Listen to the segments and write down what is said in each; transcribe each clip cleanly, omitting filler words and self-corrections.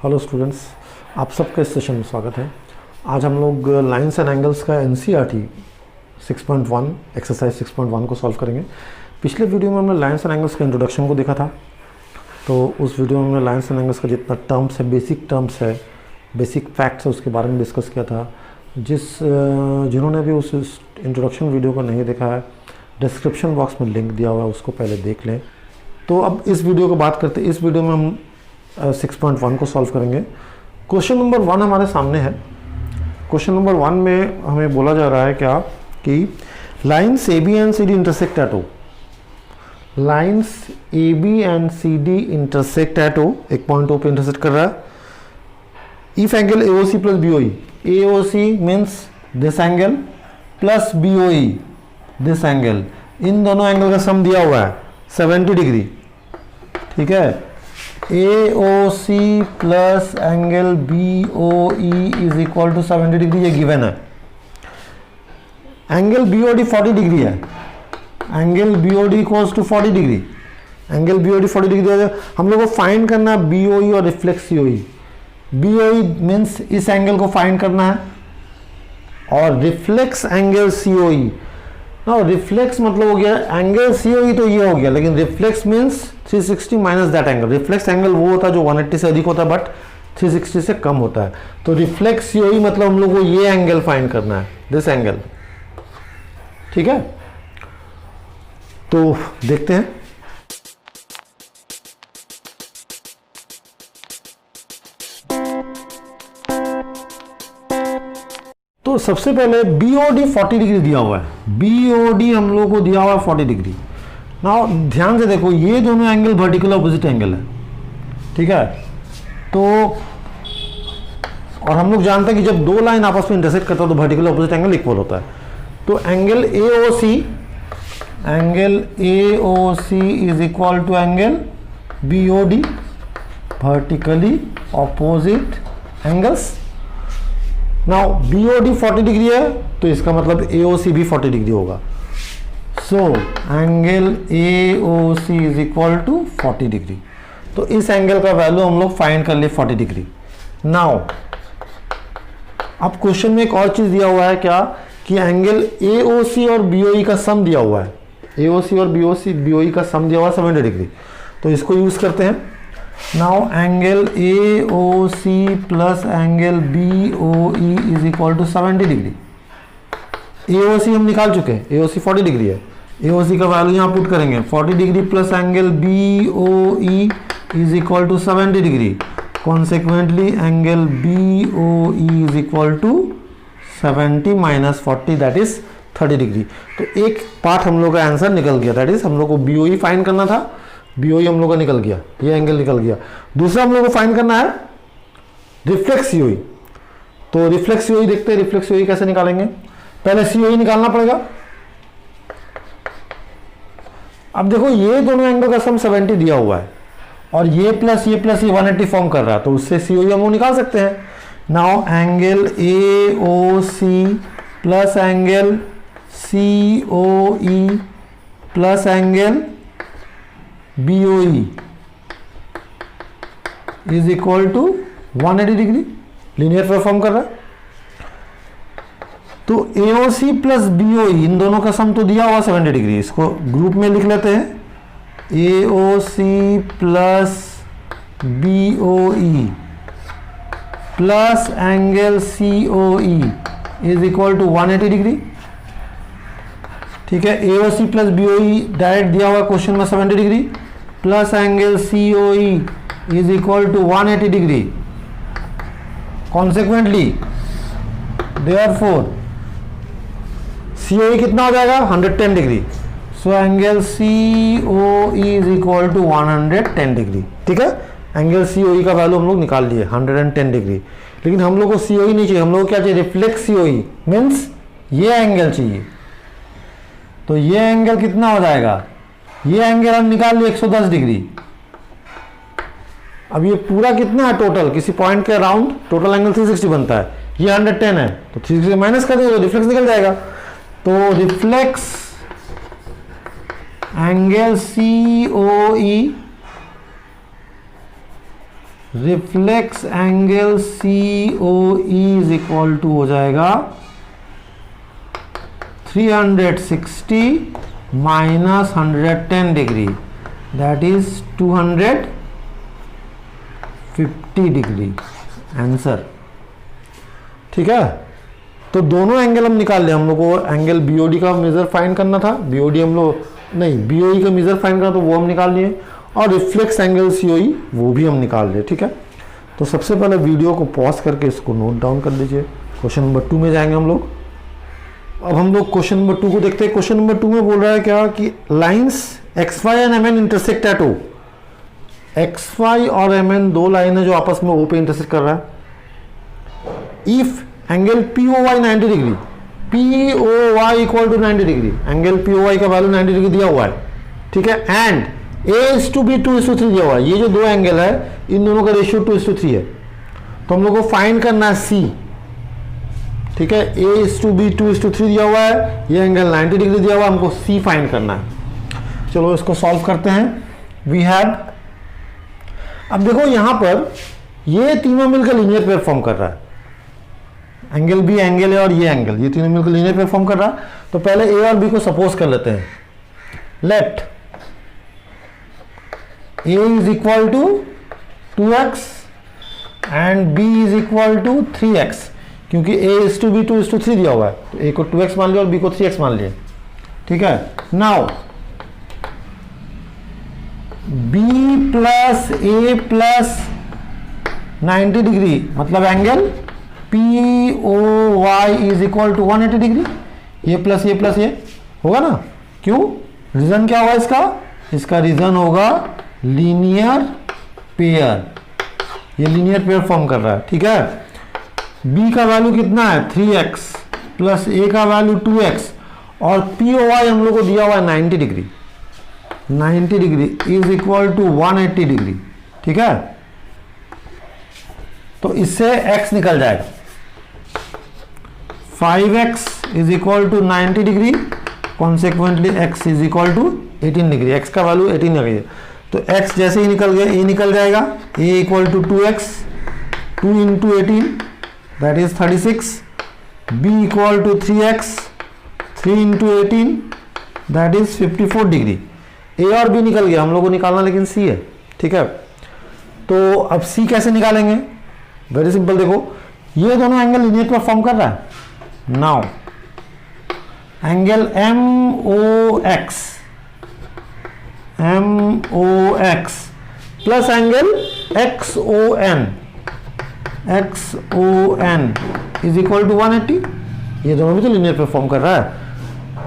Hello students, आप सबका इस सेशन में स्वागत है। आज हम लोग लाइंस एंड एंगल्स का एनसीईआरटी 6.1 एक्सरसाइज 6.1 को सॉल्व करेंगे। पिछले वीडियो में हमने लाइंस एंड एंगल्स के इंट्रोडक्शन को देखा था, तो उस वीडियो में हमने लाइंस एंड एंगल्स का जितना टर्म्स है, बेसिक फैक्ट्स है, उसके बारे में डिस्कस किया था। जिन्होंने भी उस इंट्रोडक्शन वीडियो को नहीं देखा है, डिस्क्रिप्शन बॉक्स में लिंक दिया हुआ है, उसको पहले देख लें। तो अब इस वीडियो को बात करते हैं। इस वीडियो में हम 6.1 को सॉल्व करेंगे। क्वेश्चन नंबर 1 हमारे सामने है। क्वेश्चन नंबर 1 में हमें बोला जा रहा है क्या कि lines A B and C D intersect at O. Lines A B and C D intersect at O, एक पॉइंट ओ पे इंटरसेक्ट कर रहा है। If angle A O C plus B O E, A O C means this angle plus B O E this angle, इन दोनों angle का सम दिया हुआ है 70 डिग्री। ठीक है, AOC plus angle BOE is equal to 70 degree, ये given है। एंगल BOD 40 डिग्री है। Angle BOD equals to 40 degree. Angle BOD 40 degree हम लोग को फाइंड करना है BOE और रिफ्लेक्स COE। BOE मीन्स इस एंगल को फाइंड करना है, और reflex angle COE। Now reflex मतलब हो गया एंगल COE, तो ये हो गया, लेकिन reflex means 360 minus that angle. Reflex angle वो होता है जो 180 से अधिक होता है, बट 360 से कम होता है। तो रिफ्लेक्स COE मतलब हम लोग को ये एंगल फाइंड करना है, दिस एंगल। ठीक है, तो देखते हैं। तो सबसे पहले BOD 40 डिग्री दिया हुआ है। BOD हम लोग को दिया हुआ है 40 डिग्री। नाउ ध्यान से देखो, ये दोनों एंगल वर्टिकल ऑपोजिट एंगल है। ठीक है, तो और हम लोग जानते हैं कि जब दो लाइन आपस में इंटरसेक्ट करता है तो वर्टिकल ऑपोजिट एंगल इक्वल होता है। तो angle AOC is equal to angle BOD, vertically opposite angles. Now BOD 40 degree है, तो इसका मतलब AOC भी 40 डिग्री होगा। So angle AOC is equal to 40 degree. तो इस एंगल का वैल्यू हम लोग फाइंड कर लिए 40 डिग्री। नाउ अब क्वेश्चन में एक और चीज दिया हुआ है क्या कि एंगल AOC और BOE का सम दिया हुआ है। AOC और BOE का सम दिया हुआ है 70 डिग्री। तो इसको यूज करते हैं। Now angle AOC plus angle BOE is equal to 70 degree. AOC हम निकाल चुके हैं, AOC 40 डिग्री है। AOC का वैल्यू यहाँ पुट करेंगे, 40 degree plus angle BOE is equal to 70 degree. Consequently angle BOE is equal to 70 minus 40, that is 30 degree. तो एक पार्ट हम लोग का आंसर निकल गया, दैट इज हम लोग को BOE फाइंड करना था, BOE हम लोग का निकल गया, ये एंगल निकल गया। दूसरा हम लोग को फाइंड करना है रिफ्लेक्स COE। तो रिफ्लेक्स COE देखते हैं, रिफ्लेक्स COE कैसे निकालेंगे। पहले COE निकालना पड़ेगा। अब देखो, ये दोनों एंगल का सम 70 दिया हुआ है, और ये प्लस ये 180 फॉर्म कर रहा है, तो उससे COE हम लोग निकाल सकते हैं। Now angle AOC plus angle COE plus angle BOE is equal to 180 degree, linear perform कर रहा है। तो AOC प्लस BOE इन दोनों का सम तो दिया हुआ 70 डिग्री, इसको ग्रुप में लिख लेते हैं। AOC plus BOE plus angle COE is equal to 180 degree. ठीक है, AOC प्लस BOE डायरेक्ट दिया हुआ क्वेश्चन में 70 degree, plus angle COE is equal to 180 degree. Consequently therefore COE कितना हो जाएगा, 110 degree. So angle COE is equal to 110 degree. ठीक है, एंगल COE का वैल्यू हम लोग निकाल लिए 110 डिग्री। लेकिन हम लोग को COE नहीं चाहिए, हम लोग को क्या चाहिए, रिफ्लेक्स COE मीन्स ये एंगल चाहिए। तो ये एंगल कितना हो जाएगा, ये एंगल हम निकाल लिए 110 डिग्री। अब ये पूरा कितना है टोटल, किसी पॉइंट के अराउंड टोटल एंगल 360 बनता है, ये 110 है, तो 360 माइनस कर देंगे तो रिफ्लेक्स निकल जाएगा। तो reflex angle COE reflex angle COE is equal to हो जाएगा 360 minus 110 degree, that is 250 degree answer. ठीक है, तो दोनों एंगल हम निकाल ले। हम लोग को एंगल BOD का मेजर फाइंड करना था, BOD हम लोग नहीं, BOE का मेजर फाइंड करना तो वो हम निकाल लिए, और रिफ्लेक्स एंगल COE वो भी हम निकाल लिए। ठीक है, तो सबसे पहले वीडियो को पॉज करके इसको नोट डाउन कर लीजिए। क्वेश्चन नंबर 2 में जाएंगे हम लोग। अब हम लोग क्वेश्चन नंबर 2 को देखते हैं। क्वेश्चन नंबर 2 में बोल रहा है क्या कि lines XY and MN intersect at O। XY और MN दो लाइन है जो आपस में O पे इंटरसेक्ट कर रहा है। If angle POY 90 degree, POY equal to 90 degree, angle POY का वैल्यू 90 डिग्री दिया हुआ है। ठीक है, एंड A:B 2:3 दिया हुआ है। ये जो दो एंगल है इन दोनों का रेशियो 2:3 है, तो हम लोग को फाइंड करना है C। ठीक है, A:B 2:3 दिया हुआ है, ये एंगल 90 डिग्री दिया हुआ है, हमको C फाइंड करना है। चलो इसको सॉल्व करते हैं। वी हैव, अब देखो यहां पर ये तीनों मिलकर लीनियर पेयर फॉर्म कर रहा है। एंगल B एंगल है और ये एंगल, ये तीनों मिलकर लीनियर पेयर फॉर्म कर रहा है। तो पहले A और B को सपोज कर लेते हैं। Let A is equal to 2x and B is equal to 3x, क्योंकि A:B 2:3 दिया हुआ है, तो A को 2x मान लिया और B को 3x मान लिया। ठीक है, now B plus A plus 90 degree मतलब angle POY is equal to 180 degree. ये प्लस ये होगा ना, क्यों? रीजन क्या होगा इसका? इसका रीजन होगा लीनियर पेयर, ये लीनियर पेयर फॉर्म कर रहा है। ठीक है, B का वैल्यू कितना है 3x प्लस A का वैल्यू 2x, और POY हम लोग को दिया हुआ है 90 degree. 90 degree is equal to 180 degree. ठीक है, तो इससे x निकल जाएगा। 5x is equal to 90 degree, consequently x is equal to 18 degree. x का वैल्यू 18 आ गई, तो x जैसे ही निकल गया a निकल जाएगा। a equal to 2x, 2 into 18 that is 36। b equal to 3x, 3 into 18 that is 54 degree. a और b निकल गया, हम लोग को निकालना लेकिन c है। ठीक है, तो अब c कैसे निकालेंगे? वेरी सिंपल, देखो ये दोनों एंगल लीनियर पर फॉर्म कर रहा है। Now angle MOX plus angle XON is equal to 180, ये दोनों भी तो लीनियर पे फॉर्म कर रहा है,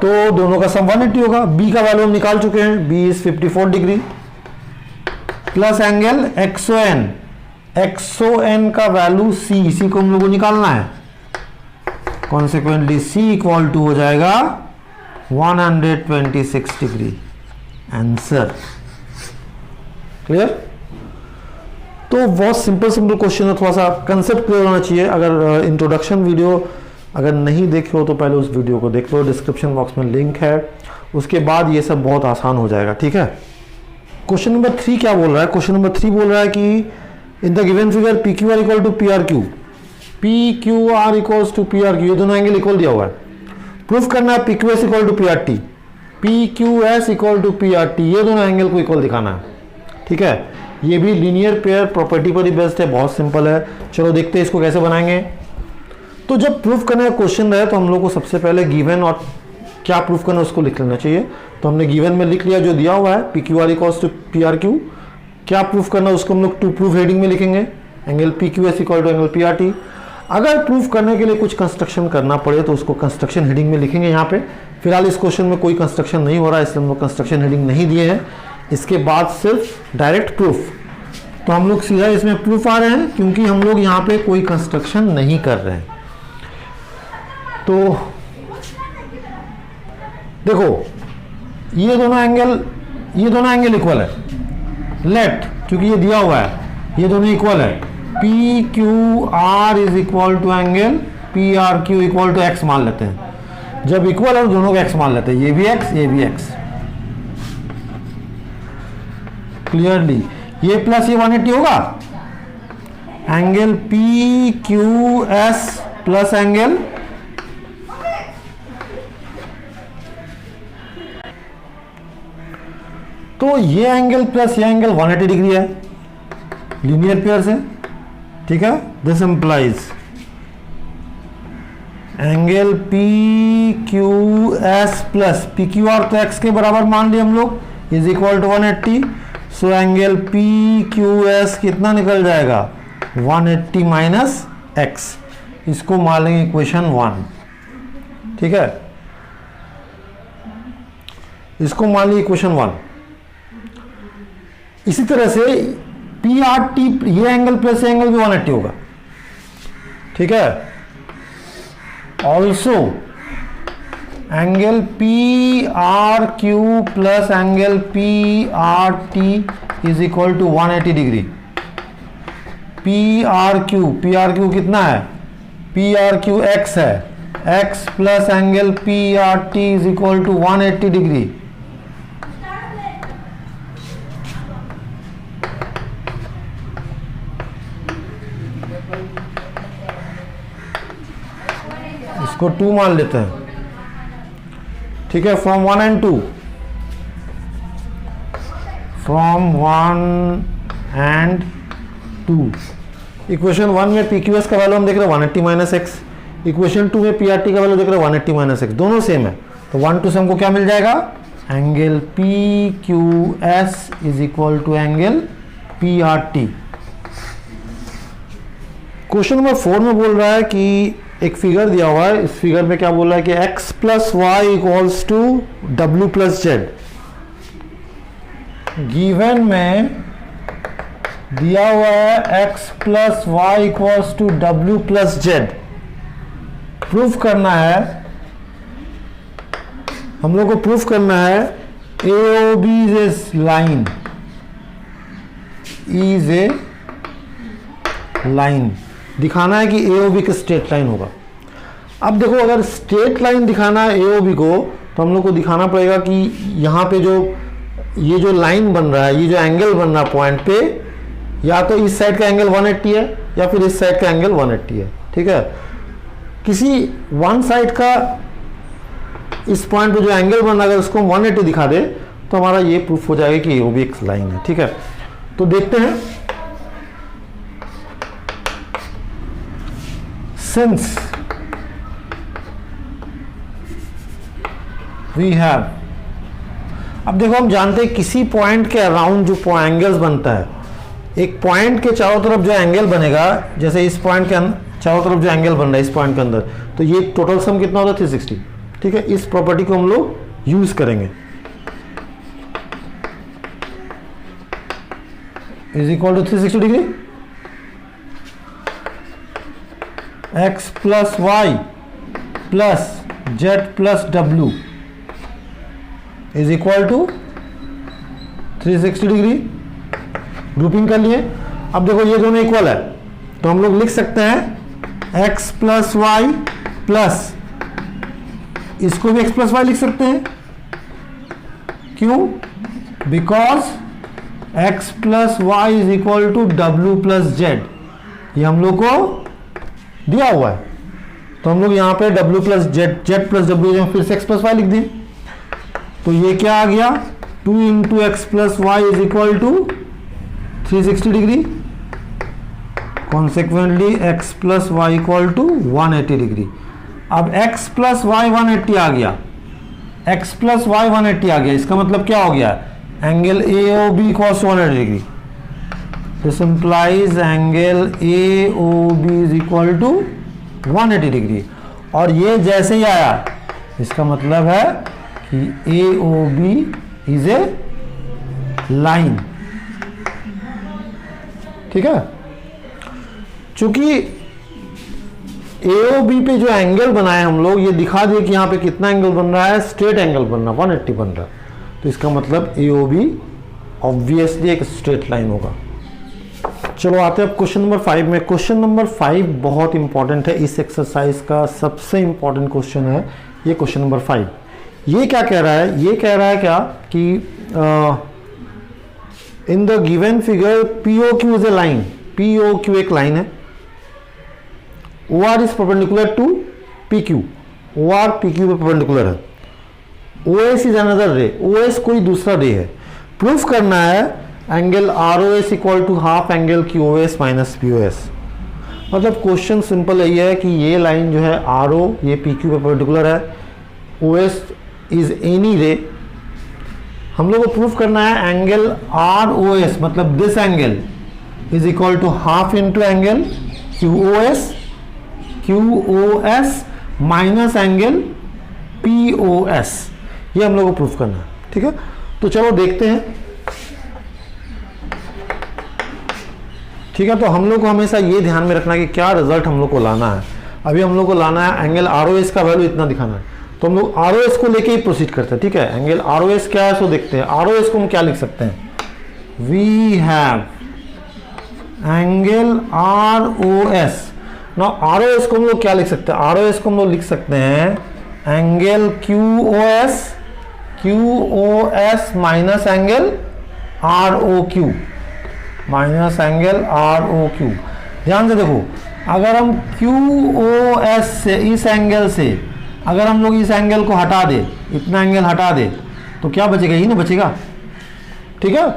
तो दोनों का सम 180 होगा। B का वैल्यू हम निकाल चुके हैं, B is 54 degree plus angle XON का वैल्यू C, इसी को हम लोग को निकालना है। कॉन्सिक्वेंटली C इक्वल टू हो जाएगा 126 डिग्री आंसर। क्लियर? तो बहुत सिंपल क्वेश्चन है, थोड़ा सा कंसेप्ट क्लियर होना चाहिए। अगर इंट्रोडक्शन वीडियो अगर नहीं देखे हो तो पहले उस वीडियो को देख लो, डिस्क्रिप्शन बॉक्स में लिंक है, उसके बाद ये सब बहुत आसान हो जाएगा। ठीक है, क्वेश्चन नंबर 3 क्या बोल रहा है? क्वेश्चन नंबर 3 बोल रहा है कि in the given figure PQR equal to PRQ, PQR equals to PRQ, ये दोनों एंगल इक्वल दिया हुआ है। प्रूफ करना है PQS equal to PRT, PQS equal to PRT, ये दोनों एंगल को इक्वल दिखाना है। ठीक है, ये भी लीनियर पेयर प्रॉपर्टी पर ही बेस्ड है, बहुत सिंपल है। चलो देखते हैं इसको कैसे बनाएंगे। तो जब प्रूफ करने का क्वेश्चन रहे तो हम लोग को सबसे पहले गिवन और क्या प्रूफ करना है उसको लिख लेना चाहिए। तो हमने गिवन में लिख लिया जो दिया हुआ है PQR इक्वल्स टू PRQ। क्या प्रूफ करना है उसको हम लोग टू प्रूफ हेडिंग में लिखेंगे, angle PQS equal to angle PRT। अगर प्रूफ करने के लिए कुछ कंस्ट्रक्शन करना पड़े तो उसको कंस्ट्रक्शन हेडिंग में लिखेंगे। यहाँ पे फिलहाल इस क्वेश्चन में कोई कंस्ट्रक्शन नहीं हो रहा है, इसलिए हम लोग कंस्ट्रक्शन हेडिंग नहीं दिए हैं। इसके बाद सिर्फ डायरेक्ट प्रूफ, तो हम लोग सीधा इसमें प्रूफ आ रहे हैं क्योंकि हम लोग यहाँ पे कोई कंस्ट्रक्शन नहीं कर रहे हैं। तो देखो ये दोनों एंगल इक्वल है। लेट, क्योंकि ये दिया हुआ है, ये दोनों इक्वल है। PQR is equal to angle PRQ equal to x मान लेते हैं। जब इक्वल है तो दोनों को x मान लेते हैं, ये भी x ये भी x। क्लियरली ये प्लस ये 180 होगा, angle P Q S plus angle तो ये एंगल प्लस ये एंगल 180 डिग्री है, लीनियर पेयर से, ठीक है। This implies angle P Q S plus P Q R तो एक्स के बराबर मान लिया हम लोग is equal to 180। So angle P Q S कितना निकल जाएगा 180 माइनस एक्स, इसको मान लेंगे इक्वेशन 1, ठीक है, इसको मान लिया इक्वेशन 1। इसी तरह से पी आर टी ये एंगल प्लस एंगल भी 180 होगा, ठीक है। Also angle P R Q plus angle P R T is equal to 180 degree. P R Q कितना है, पी आर क्यू एक्स है, x plus angle P R T is equal to 180 degree. इसको 2 मान लेते हैं, ठीक है। From 1 and 2, from 1 and 2 equation 1 में पी क्यू एस का वैल्यू हम देख रहे हैं 180 माइनस एक्स, इक्वेशन 2 में पी आर टी का वैल्यू देख रहे हैं 180 माइनस एक्स, दोनों सेम है। तो 1 2 से हमको क्या मिल जाएगा, angle P Q S is equal to angle P R T. Question number 4 में बोल रहा है कि एक फिगर दिया हुआ है, इस फिगर में क्या बोल रहा है कि x plus y equals to डब्ल्यू प्लस जेड। गिवन में दिया हुआ है x plus y equals to डब्ल्यू प्लस जेड। प्रूफ करना है, हम लोग को प्रूफ करना है AOB is line, is a line, दिखाना है कि AOB का स्ट्रेट लाइन होगा। अब देखो अगर स्ट्रेट लाइन दिखाना है AOB को तो हम लोग को दिखाना पड़ेगा कि यहाँ पे जो ये जो लाइन बन रहा है, ये जो एंगल बन रहा है पॉइंट पे, या तो इस साइड का एंगल 180 है या फिर इस साइड का एंगल 180 है, ठीक है। किसी वन साइड का इस पॉइंट पे जो एंगल बन रहा है अगर उसको 180 दिखा दे तो हमारा ये प्रूफ हो जाएगा कि AOB एक लाइन है, ठीक है। तो देखते हैं, since we have, अब देखो हम जानते हैं किसी पॉइंट के अराउंड जो एंगल्स बनता है, एक पॉइंट के चारों तरफ जो एंगल बनेगा, जैसे इस पॉइंट के चारों तरफ जो एंगल बन रहा है इस पॉइंट के अंदर, तो ये टोटल सम कितना होता है 360, ठीक है। इस प्रॉपर्टी को हम लोग यूज करेंगे, is equal to 360 degree x plus y plus z plus डब्ल्यू is equal to 360 degree. Grouping कर लिए। अब देखो ये दोनों इक्वल है तो हम लोग लिख सकते हैं x प्लस वाई प्लस, इसको भी x प्लस वाई लिख सकते हैं, क्यों, because x plus y is equal to डब्ल्यू प्लस जेड, ये हम लोग को दिया हुआ है। तो हम लोग यहाँ पे w plus z plus W फिर से x प्लस वाई लिख दें, तो ये क्या आ गया 2 into x plus y is equal to 360 degree. Consequently x plus y equal to 180 degree. अब x प्लस वाई 180 आ गया, x प्लस वाई 180 आ गया, इसका मतलब क्या हो गया, angle AOB equals 180 degree. This implies angle AOB is equal to 180 degree. और ये जैसे ही आया इसका मतलब है कि AOB is a line, ठीक है। चूंकि AOB पे जो एंगल बनाए हम लोग, ये दिखा दिए कि यहाँ पे कितना एंगल बन रहा है, स्ट्रेट एंगल बन रहा है, 180 बन रहा है, तो इसका मतलब AOB ऑब्वियसली एक स्ट्रेट लाइन होगा। चलो आते हैं क्वेश्चन नंबर 5 में। क्वेश्चन नंबर 5 बहुत इंपॉर्टेंट है, इस एक्सरसाइज का सबसे इंपॉर्टेंट क्वेश्चन है ये क्वेश्चन नंबर 5। ये क्या कह रहा है, ये कह रहा है क्या कि in the given figure POQ is a line, P O Q एक लाइन है, O R is perpendicular to P Q, O R P Q पे परपेंडिकुलर है, ओ एस इज अनदर रे, ओ एस कोई दूसरा रे है। प्रूफ करना है angle R O S equal to half angle Q O S minus P O S. मतलब क्वेश्चन सिंपल यही है कि ये लाइन जो है आर ओ ये पी क्यू पे परपेंडिकुलर है, ओ एस इज एनी रे। हम लोग को प्रूफ करना है एंगल आर ओ एस मतलब this angle is equal to half into angle Q O S minus angle P O S, ये हम लोग को प्रूफ करना है। ठीक है, तो चलो देखते हैं। ठीक है, तो हम लोग को हमेशा ये ध्यान में रखना है कि क्या रिजल्ट हम लोग को लाना है। अभी हम लोग को लाना है एंगल आर ओ एस का वैल्यू इतना दिखाना है, तो हम लोग आर ओ एस को लेके ही प्रोसीड करते हैं। ठीक है, एंगल आर ओ एस क्या है सो देखते हैं। आर ओ एस को हम क्या लिख सकते हैं, we have angle R O S. Now R O S को हम लोग क्या लिख सकते हैं, आर ओ एस को हम लोग लिख सकते हैं angle Q O S minus angle R O Q, minus angle R O Q. ध्यान से देखो, अगर हम क्यू ओ एस से इस एंगल से अगर हम लोग इस एंगल को हटा दे, इतना एंगल हटा दे, तो क्या बचेगा, ही ना बचेगा। ठीक है,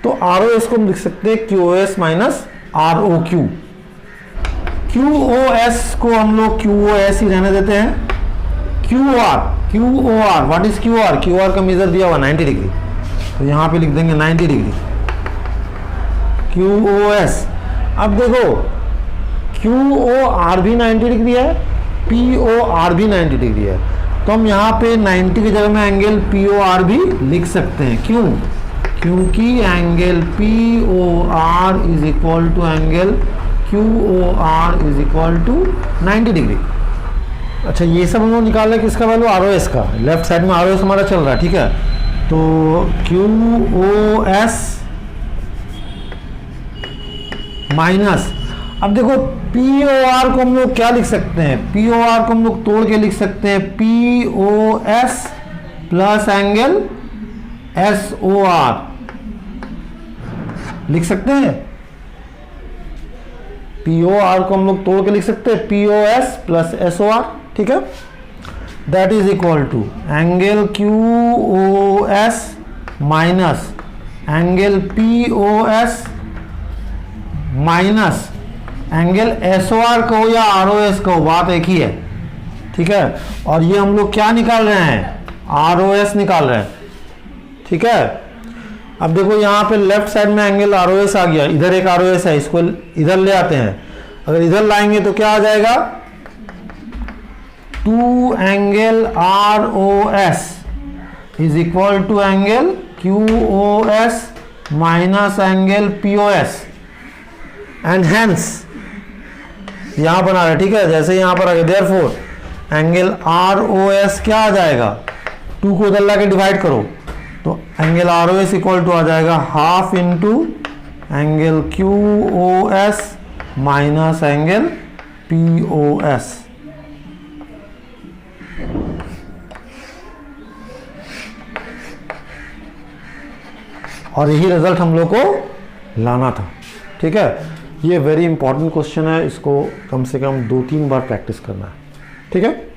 तो आर ओ एस को हम लिख सकते हैं Q O S minus R O Q. Q O S को हम लोग क्यू ओ एस ही रहने देते हैं। Q O R what is Q R, Q R का मेजर दिया हुआ 90 डिग्री, तो यहाँ पे लिख देंगे 90 डिग्री क्यू ओ एस। अब देखो क्यू ओ आर भी 90 डिग्री है, पी ओ आर भी 90 डिग्री है, तो हम यहाँ पे 90 की जगह में एंगल पी ओ आर भी लिख सकते हैं। क्यों, क्योंकि angle P O R is equal to angle Q O R is equal to 90 degree. अच्छा, ये सब हम लोग निकाल रहे हैं किसका वैल्यू, आर ओ एस का। लेफ्ट साइड में आर ओ एस हमारा चल रहा है। ठीक है, तो क्यू ओ एस माइनस, अब देखो पी ओ आर को हम लोग क्या लिख सकते हैं, पी ओ आर को हम लोग तोड़ के लिख सकते हैं P O S plus angle S O R, लिख सकते हैं। पी ओ आर को हम लोग तोड़ के लिख सकते हैं P O S plus S O R. ठीक है, that is equal to angle Q O S minus angle P O S minus angle S O R कहो या आर ओ एस कहो, बात एक ही है। ठीक है, और ये हम लोग क्या निकाल रहे हैं, आर ओ एस निकाल रहे हैं। ठीक है, अब देखो यहाँ पे लेफ्ट साइड में एंगल आर ओ एस आ गया, इधर एक आर ओ एस है, इसको इधर ले आते हैं। अगर इधर लाएंगे तो क्या आ जाएगा, 2 angle R O S is equal to angle Q O S minus angle P O S, and hence यहां बना रहे। ठीक है, जैसे यहां पर आ गया, therefore angle R O S क्या आ जाएगा, 2 को उधर लाके डिवाइड करो तो angle R O S equal to आ जाएगा half into angle Q O S minus angle P O S. और यही रिजल्ट हम लोग को लाना था। ठीक है, ये वेरी इंपॉर्टेंट क्वेश्चन है, इसको कम से कम 2-3 बार प्रैक्टिस करना है। ठीक है।